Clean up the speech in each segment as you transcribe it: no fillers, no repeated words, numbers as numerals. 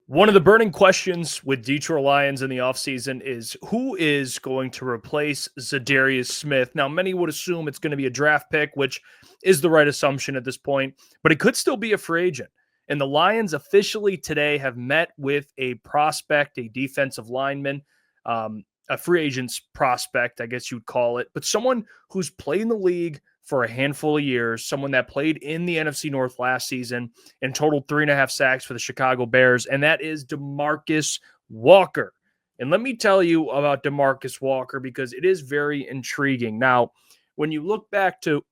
One of the burning questions with Detroit Lions in the offseason is who is going to replace Za'Darius Smith? Now, many would assume it's going to be a draft pick, which is the right assumption at this point, but it could still be a free agent. And the Lions officially today have met with a prospect, a defensive lineman, a free agent's prospect, I guess you'd call it, but someone who's played in the league for a handful of years, someone that played in the NFC North last season and totaled 3.5 sacks for the Chicago Bears, and that is DeMarcus Walker. And let me tell you about DeMarcus Walker because it is very intriguing. Now, when you look back to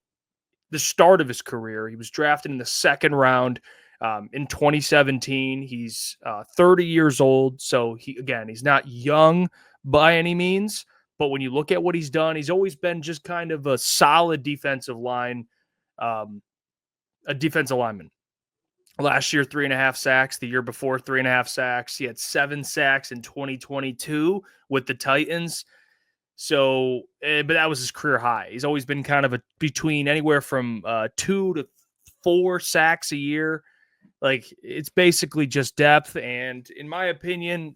the start of his career, he was drafted in the second round in 2017. He's 30 years old, so he's not young by any means. But when you look at what he's done, he's always been just kind of a solid defensive line, a defensive lineman. Last year, 3.5 sacks. The year before, 3.5 sacks. He had 7 sacks in 2022 with the Titans. So, but that was his career high. He's always been kind of between anywhere from 2 to 4 sacks a year. Like, it's basically just depth. And in my opinion,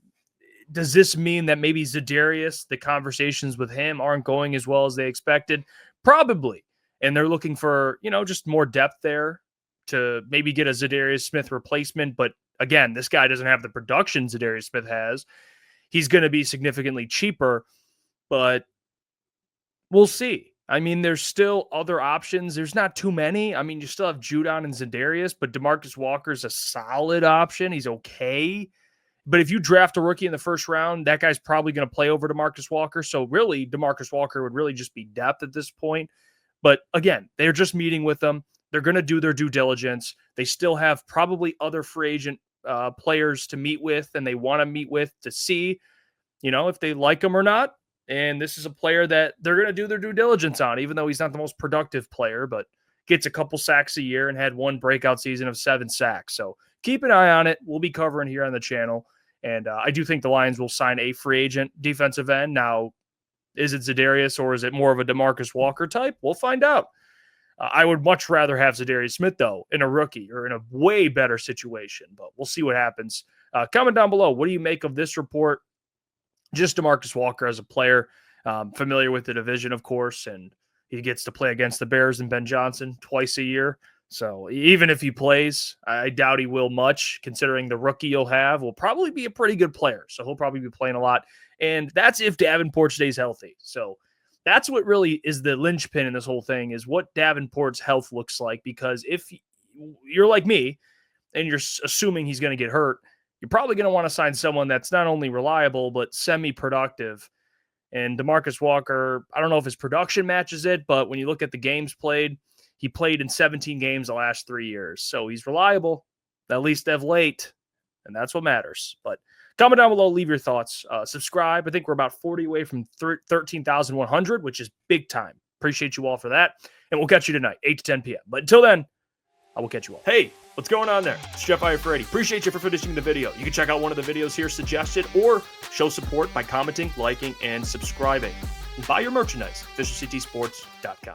does this mean that maybe Za'Darius, the conversations with him aren't going as well as they expected? Probably. And they're looking for, just more depth there to maybe get a Za'Darius Smith replacement. But again, this guy doesn't have the production Za'Darius Smith has. He's going to be significantly cheaper, but we'll see. I mean, there's still other options. There's not too many. I mean, you still have Judon and Za'Darius, but DeMarcus Walker's a solid option. He's okay. But if you draft a rookie in the first round, that guy's probably going to play over DeMarcus Walker. So really, DeMarcus Walker would really just be depth at this point. But again, they're just meeting with them. They're going to do their due diligence. They still have probably other free agent players to meet with, and they want to meet with to see, if they like him or not. And this is a player that they're going to do their due diligence on, even though he's not the most productive player, but gets a couple sacks a year and had one breakout season of 7 sacks. So keep an eye on it. We'll be covering here on the channel. And I do think the Lions will sign a free agent defensive end. Now, is it Za'Darius or is it more of a DeMarcus Walker type? We'll find out. I would much rather have Za'Darius Smith, though, in a rookie or in a way better situation. But we'll see what happens. Comment down below. What do you make of this report? Just DeMarcus Walker as a player, familiar with the division, of course, and he gets to play against the Bears and Ben Johnson twice a year. So even if he plays, I doubt he will much, considering the rookie you'll have will probably be a pretty good player. So he'll probably be playing a lot. And that's if Davenport stays healthy. So that's what really is the linchpin in this whole thing, is what Davenport's health looks like. Because if you're like me and you're assuming he's going to get hurt, you're probably going to want to sign someone that's not only reliable, but semi-productive. And DeMarcus Walker, I don't know if his production matches it, but when you look at the games played, he played in 17 games the last 3 years. So he's reliable, at least of late, and that's what matters. But comment down below, leave your thoughts. Subscribe. I think we're about 40 away from 13,100, which is big time. Appreciate you all for that. And we'll catch you tonight, 8 to 10 p.m. But until then, I will catch you all. Hey, what's going on there? It's Jeff Iafrate. Appreciate you for finishing the video. You can check out one of the videos here suggested or show support by commenting, liking, and subscribing. And buy your merchandise, FisherCTSports.com.